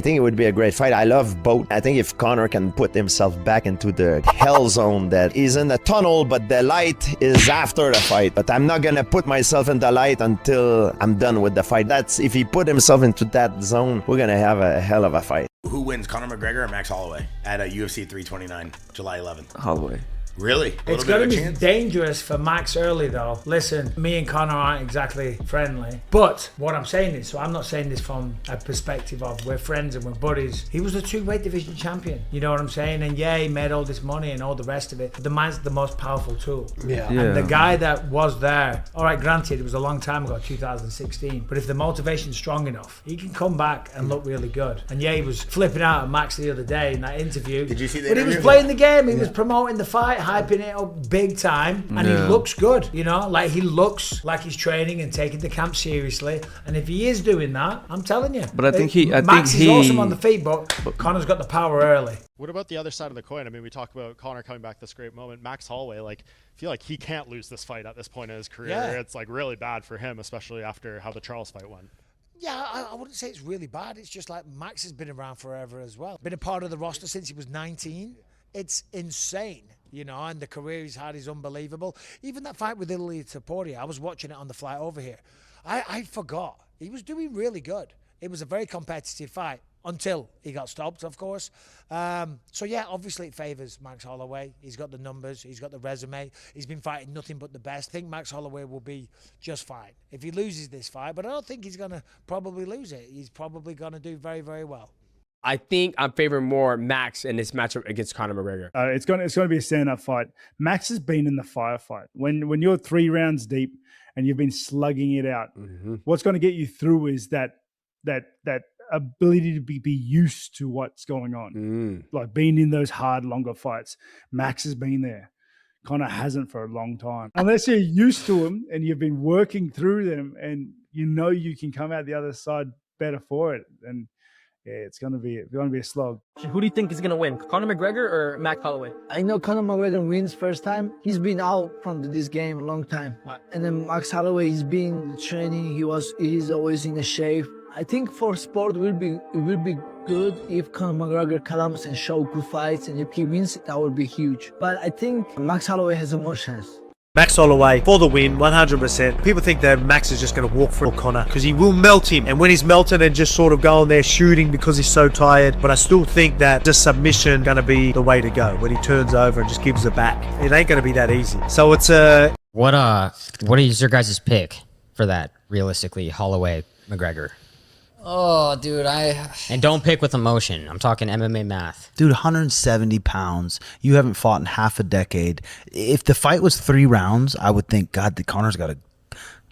I think it would be a great fight. I love both. I think if Conor can put himself back into the hell zone that he's in the tunnel, but the light is after the fight. But I'm not gonna put myself in the light until I'm done with the fight. That's if he put himself into that zone, we're gonna have a hell of a fight. Who wins, Conor McGregor or Max Holloway at UFC 329, July 11th? Holloway. Really? It's going to be dangerous for Max early though. Listen, me and Conor aren't exactly friendly. But what I'm saying is, so I'm not saying this from a perspective of we're friends and we're buddies. He was the 2 weight division champion. You know what I'm saying? And yeah, he made all this money and all the rest of it. But the man's the most powerful tool. Yeah. And the guy that was there, all right, granted, it was a long time ago, 2016. But if the motivation's strong enough, he can come back and look really good. And yeah, he was flipping out at Max the other day in that interview. Did you see that? But he was playing the game. He was promoting the fight, hyping it up big time, and he looks good, you know, like he looks like he's training and taking the camp seriously. And if he is doing that, I'm telling you. But Max is awesome on the feet, but Conor's got the power early. What about the other side of the coin? I mean, we talk about Conor coming back this great moment. Max Holloway, like, I feel like he can't lose this fight at this point in his career. Yeah. It's like really bad for him, especially after how the Charles fight went. Yeah, I wouldn't say it's really bad. It's just like Max has been around forever as well. Been a part of the roster since he was 19. It's insane, you know, and the career he's had is unbelievable. Even that fight with Italy Taporia, I was watching it on the flight over here. I forgot. He was doing really good. It was a very competitive fight until he got stopped, of course. So, yeah, obviously it favours Max Holloway. He's got the numbers. He's got the resume. He's been fighting nothing but the best. I think Max Holloway will be just fine if he loses this fight, but I don't think he's going to probably lose it. He's probably going to do very, very well. I think I'm favoring more Max in this matchup against Conor McGregor. It's going to be a stand-up fight. Max has been in the firefight. When you're 3 rounds deep and you've been slugging it out, what's going to get you through is that ability to be used to what's going on, like being in those hard, longer fights. Max has been there. Conor hasn't for a long time. Unless you're used to them and you've been working through them, and you know you can come out the other side better for it. And yeah, it's going to be a slog. Who do you think is going to win, Conor McGregor or Max Holloway? I know Conor McGregor wins first time. He's been out from this game a long time. And then Max Holloway, he's been training. He's always in a shape. I think for sport it will be good if Conor McGregor comes and show good fights, and if he wins, that would be huge. But I think Max Holloway has a more chance. Max Holloway for the win, 100%. People think that Max is just going to walk through Conor because he will melt him. And when he's melted and just sort of going there shooting because he's so tired. But I still think that just submission going to be the way to go when he turns over and just gives it back. It ain't going to be that easy. So it's a... What is your guys' pick for that, realistically, Holloway, McGregor? Oh, dude, And don't pick with emotion. I'm talking MMA math. Dude, 170 pounds. You haven't fought in half a decade. If the fight was 3 rounds, I would think, God, the Conor's got a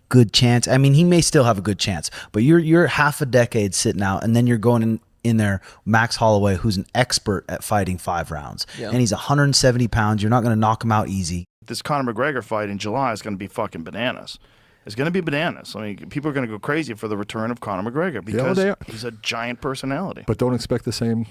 good chance. I mean, he may still have a good chance, but you're half a decade sitting out, and then you're going in there, Max Holloway, who's an expert at fighting 5 rounds. Yeah. And he's 170 pounds. You're not going to knock him out easy. This Conor McGregor fight in July is going to be fucking bananas. It's going to be bananas. I mean, people are going to go crazy for the return of Conor McGregor because he's a giant personality. But don't expect the same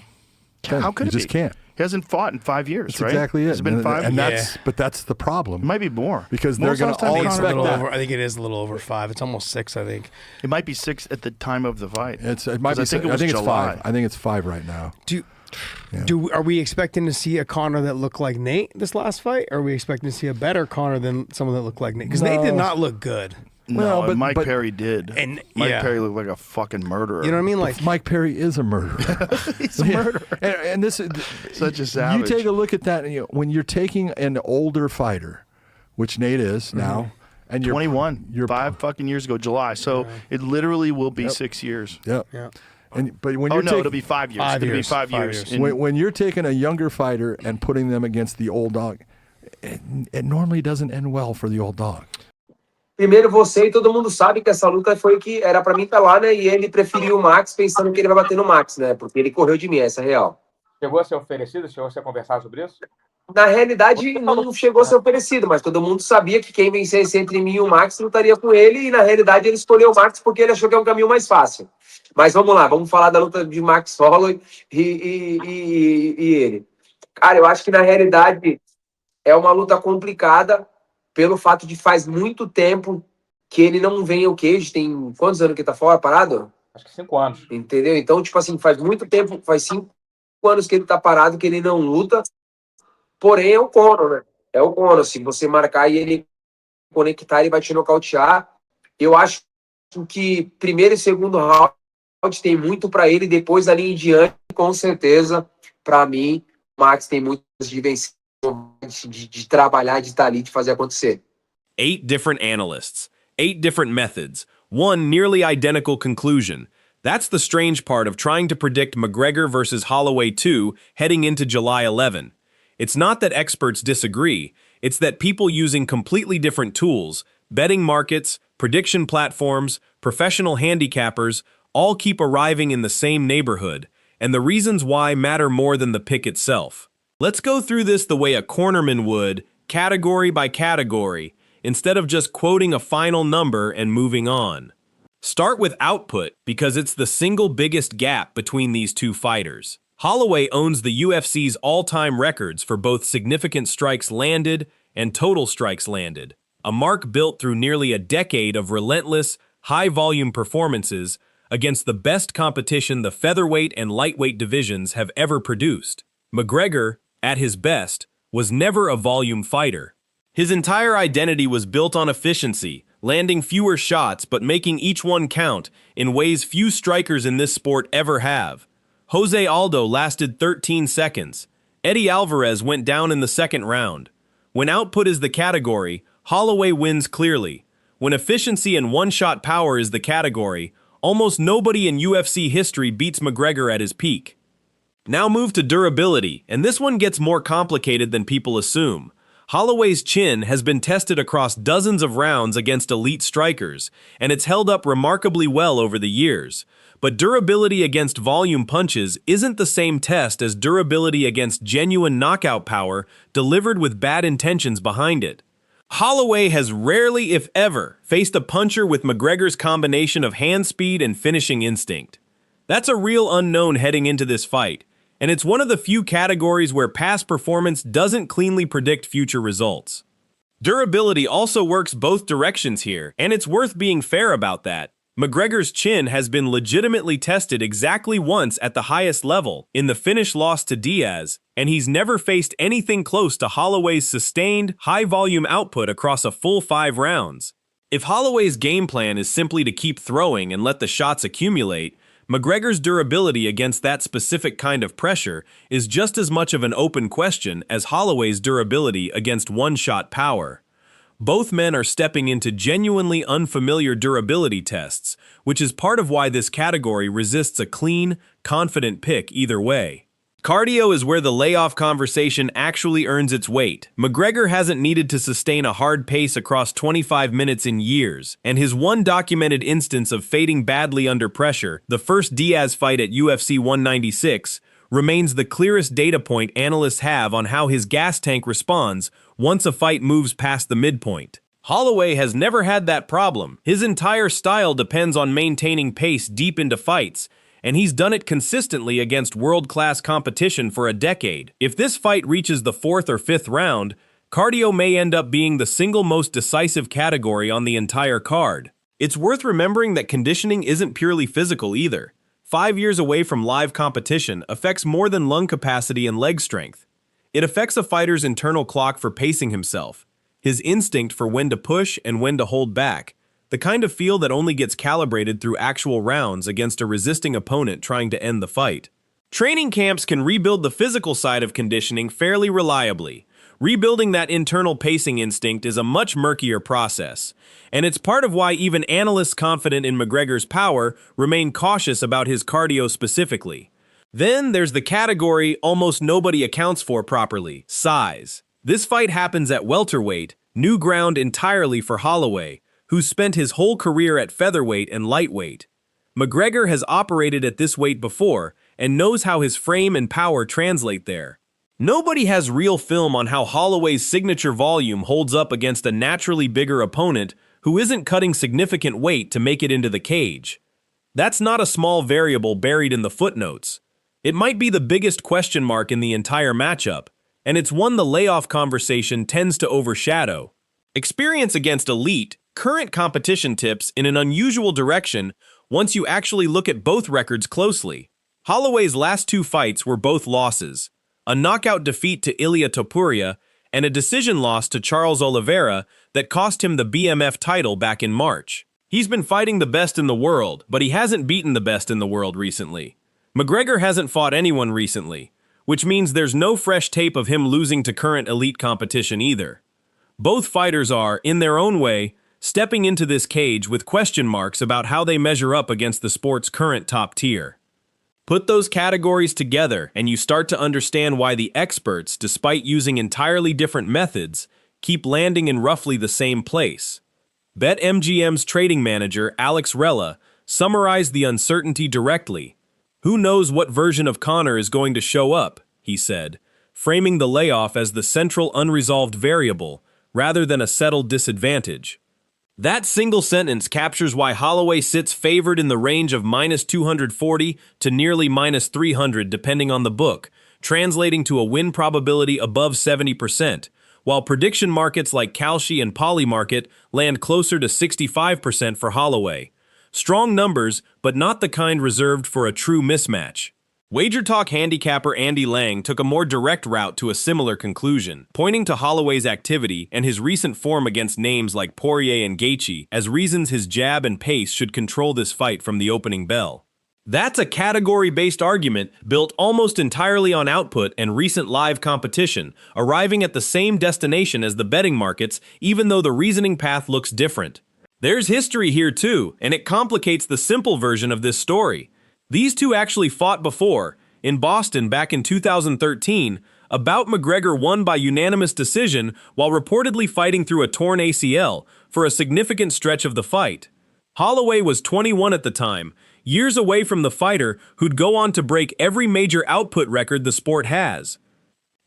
thing. How could you just can't. He hasn't fought in 5 years, that's right? exactly it. It's been 5 and years. But that's the problem. It might be more. Because they're going to all expect that. I think it is a little over 5. It's almost 6, I think. It might be 6 at the time of the fight. It might be. I think it was it's July. 5. I think it's 5 right now. Are we expecting to see a Conor that looked like Nate this last fight? Or are we expecting to see a better Conor than someone that looked like Nate? Because Nate did not look good. No, but Mike Perry did. And Mike Perry looked like a fucking murderer. You know what I mean? Like Mike Perry is a murderer. He's a murderer. And this is such a savage. You take a look at that, and when you're taking an older fighter, which Nate is now, and you're 21. You're 5 fucking years ago, July. So it literally will be 6 years. Yep. Yeah. But when you're it'll be 5 years. It'll be 5 years. When you're taking a younger fighter and putting them against the old dog, it normally doesn't end well for the old dog. Primeiro você e todo mundo sabe que essa luta foi que era pra mim estar lá, né? E ele preferiu o Max pensando que ele vai bater no Max, né? Porque ele correu de mim, essa é real. Chegou a ser oferecido? Chegou a ser conversar sobre isso? Na realidade, não chegou a ser oferecido, mas todo mundo sabia que quem vencesse entre mim e o Max lutaria com ele, e na realidade ele escolheu o Max porque ele achou que é um caminho mais fácil. Mas vamos lá, vamos falar da luta de Max Holloway e ele. Cara, eu acho que na realidade é uma luta complicada, pelo fato de faz muito tempo que ele não vem ao queijo. Tem quantos anos que ele tá fora, parado? Acho que 5 anos. Entendeu? Então, tipo assim, faz muito tempo, faz 5 anos que ele tá parado, que ele não luta. Porém, é o Conor, né? É o Conor. Se você marcar e ele conectar, ele vai te nocautear. Eu acho que primeiro e segundo round tem muito para ele. Depois, dali em diante, com certeza, para mim, o Max tem muito de vencer, de trabalhar, de estar ali, de fazer acontecer. 8 different analysts, 8 different methods, one nearly identical conclusion. That's the strange part of trying to predict McGregor versus Holloway 2 heading into July 11. It's not that experts disagree, it's that people using completely different tools, betting markets, prediction platforms, professional handicappers, all keep arriving in the same neighborhood, and the reasons why matter more than the pick itself. Let's go through this the way a cornerman would, category by category, instead of just quoting a final number and moving on. Start with output because it's the single biggest gap between these two fighters. Holloway owns the UFC's all-time records for both significant strikes landed and total strikes landed, a mark built through nearly a decade of relentless, high-volume performances against the best competition the featherweight and lightweight divisions have ever produced. McGregor, at his best, was never a volume fighter. His entire identity was built on efficiency, landing fewer shots but making each one count in ways few strikers in this sport ever have. Jose Aldo lasted 13 seconds. Eddie Alvarez went down in the second round. When output is the category, Holloway wins clearly. When efficiency and one-shot power is the category, almost nobody in UFC history beats McGregor at his peak. Now move to durability, and this one gets more complicated than people assume. Holloway's chin has been tested across dozens of rounds against elite strikers, and it's held up remarkably well over the years. But durability against volume punches isn't the same test as durability against genuine knockout power delivered with bad intentions behind it. Holloway has rarely, if ever, faced a puncher with McGregor's combination of hand speed and finishing instinct. That's a real unknown heading into this fight, and it's one of the few categories where past performance doesn't cleanly predict future results. Durability also works both directions here, and it's worth being fair about that. McGregor's chin has been legitimately tested exactly once at the highest level, in the finish loss to Diaz, and he's never faced anything close to Holloway's sustained, high-volume output across a full 5 rounds. If Holloway's game plan is simply to keep throwing and let the shots accumulate, McGregor's durability against that specific kind of pressure is just as much of an open question as Holloway's durability against one-shot power. Both men are stepping into genuinely unfamiliar durability tests, which is part of why this category resists a clean, confident pick either way. Cardio is where the layoff conversation actually earns its weight. McGregor hasn't needed to sustain a hard pace across 25 minutes in years, and his one documented instance of fading badly under pressure, the first Diaz fight at UFC 196, remains the clearest data point analysts have on how his gas tank responds once a fight moves past the midpoint. Holloway has never had that problem. His entire style depends on maintaining pace deep into fights, and he's done it consistently against world-class competition for a decade. If this fight reaches the 4th or 5th round, cardio may end up being the single most decisive category on the entire card. It's worth remembering that conditioning isn't purely physical either. 5 years away from live competition affects more than lung capacity and leg strength. It affects a fighter's internal clock for pacing himself, his instinct for when to push and when to hold back, the kind of feel that only gets calibrated through actual rounds against a resisting opponent trying to end the fight. Training camps can rebuild the physical side of conditioning fairly reliably. Rebuilding that internal pacing instinct is a much murkier process, and it's part of why even analysts confident in McGregor's power remain cautious about his cardio specifically. Then there's the category almost nobody accounts for properly, size. This fight happens at welterweight, new ground entirely for Holloway, who's spent his whole career at featherweight and lightweight. McGregor has operated at this weight before and knows how his frame and power translate there. Nobody has real film on how Holloway's signature volume holds up against a naturally bigger opponent who isn't cutting significant weight to make it into the cage. That's not a small variable buried in the footnotes. It might be the biggest question mark in the entire matchup, and it's one the layoff conversation tends to overshadow. Experience against elite, current competition tips in an unusual direction once you actually look at both records closely. Holloway's last 2 fights were both losses, a knockout defeat to Ilia Topuria and a decision loss to Charles Oliveira that cost him the BMF title back in March. He's been fighting the best in the world, but he hasn't beaten the best in the world recently. McGregor hasn't fought anyone recently, which means there's no fresh tape of him losing to current elite competition either. Both fighters are, in their own way, stepping into this cage with question marks about how they measure up against the sport's current top tier. Put those categories together and you start to understand why the experts, despite using entirely different methods, keep landing in roughly the same place. BetMGM's trading manager, Alex Rella, summarized the uncertainty directly. "Who knows what version of Conor is going to show up," he said, framing the layoff as the central unresolved variable, rather than a settled disadvantage. That single sentence captures why Holloway sits favored in the range of -240 to nearly -300 depending on the book, translating to a win probability above 70%, while prediction markets like Kalshi and Polymarket land closer to 65% for Holloway. Strong numbers, but not the kind reserved for a true mismatch. Wager Talk handicapper Andy Lang took a more direct route to a similar conclusion, pointing to Holloway's activity and his recent form against names like Poirier and Gaethje as reasons his jab and pace should control this fight from the opening bell. That's a category-based argument built almost entirely on output and recent live competition, arriving at the same destination as the betting markets, even though the reasoning path looks different. There's history here too, and it complicates the simple version of this story. These two actually fought before, in Boston back in 2013. A bout McGregor won by unanimous decision while reportedly fighting through a torn ACL for a significant stretch of the fight. Holloway was 21 at the time, years away from the fighter who'd go on to break every major output record the sport has.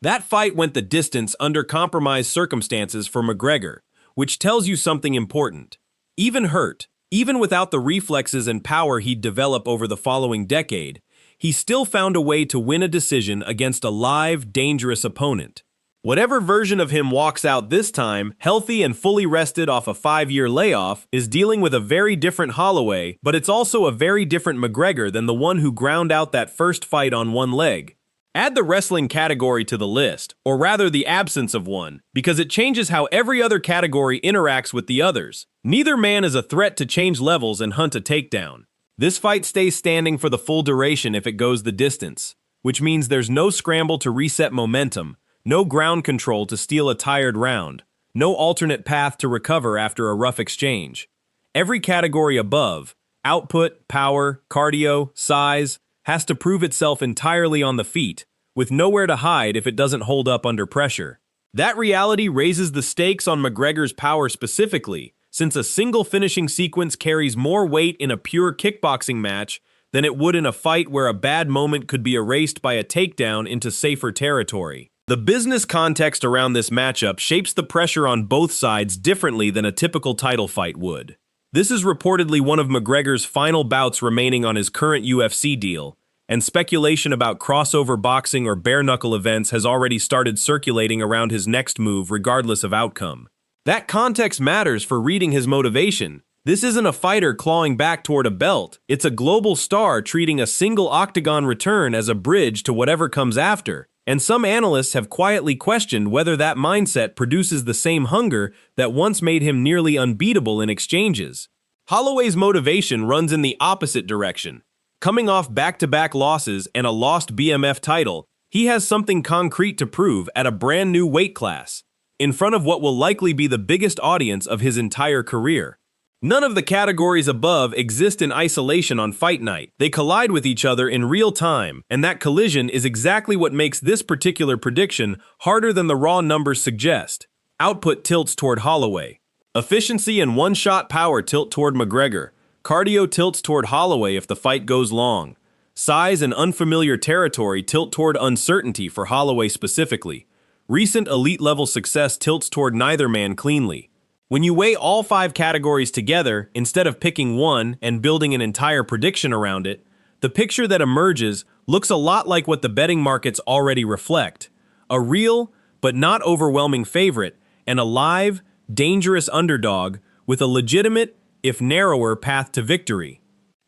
That fight went the distance under compromised circumstances for McGregor, which tells you something important. Even hurt, even without the reflexes and power he'd develop over the following decade, he still found a way to win a decision against a live, dangerous opponent. Whatever version of him walks out this time, healthy and fully rested off a 5-year layoff, is dealing with a very different Holloway, but it's also a very different McGregor than the one who ground out that first fight on one leg. Add the wrestling category to the list, or rather the absence of one, because it changes how every other category interacts with the others. Neither man is a threat to change levels and hunt a takedown. This fight stays standing for the full duration if it goes the distance, which means there's no scramble to reset momentum, no ground control to steal a tired round, no alternate path to recover after a rough exchange. Every category above, output, power, cardio, size, has to prove itself entirely on the feet, with nowhere to hide if it doesn't hold up under pressure. That reality raises the stakes on McGregor's power specifically, since a single finishing sequence carries more weight in a pure kickboxing match than it would in a fight where a bad moment could be erased by a takedown into safer territory. The business context around this matchup shapes the pressure on both sides differently than a typical title fight would. This is reportedly one of McGregor's final bouts remaining on his current UFC deal, and speculation about crossover boxing or bare-knuckle events has already started circulating around his next move regardless of outcome. That context matters for reading his motivation. This isn't a fighter clawing back toward a belt, it's a global star treating a single octagon return as a bridge to whatever comes after, and some analysts have quietly questioned whether that mindset produces the same hunger that once made him nearly unbeatable in exchanges. Holloway's motivation runs in the opposite direction. Coming off back-to-back losses and a lost BMF title, he has something concrete to prove at a brand new weight class, in front of what will likely be the biggest audience of his entire career. None of the categories above exist in isolation on fight night. They collide with each other in real time, and that collision is exactly what makes this particular prediction harder than the raw numbers suggest. Output tilts toward Holloway. Efficiency and one-shot power tilt toward McGregor. Cardio tilts toward Holloway if the fight goes long. Size and unfamiliar territory tilt toward uncertainty for Holloway specifically. Recent elite-level success tilts toward neither man cleanly. When you weigh all 5 categories together, instead of picking one and building an entire prediction around it, the picture that emerges looks a lot like what the betting markets already reflect. A real, but not overwhelming favorite, and a live, dangerous underdog with a legitimate, if narrower, path to victory.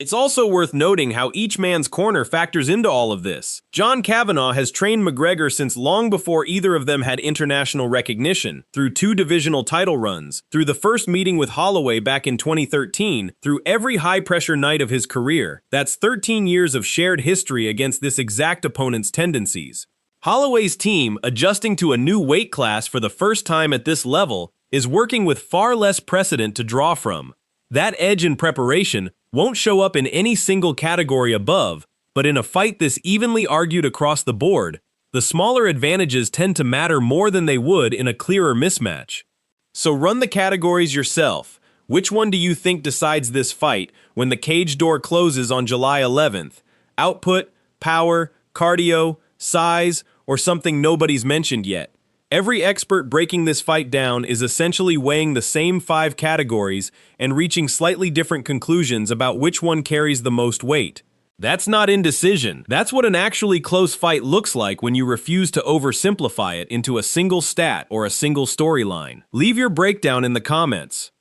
It's also worth noting how each man's corner factors into all of this. John Kavanagh has trained McGregor since long before either of them had international recognition, through 2 divisional title runs, through the first meeting with Holloway back in 2013, through every high-pressure night of his career. That's 13 years of shared history against this exact opponent's tendencies. Holloway's team, adjusting to a new weight class for the first time at this level, is working with far less precedent to draw from. That edge in preparation won't show up in any single category above, but in a fight this evenly argued across the board, the smaller advantages tend to matter more than they would in a clearer mismatch. So run the categories yourself. Which one do you think decides this fight when the cage door closes on July 11th? Output, power, cardio, size, or something nobody's mentioned yet? Every expert breaking this fight down is essentially weighing the same 5 categories and reaching slightly different conclusions about which one carries the most weight. That's not indecision. That's what an actually close fight looks like when you refuse to oversimplify it into a single stat or a single storyline. Leave your breakdown in the comments.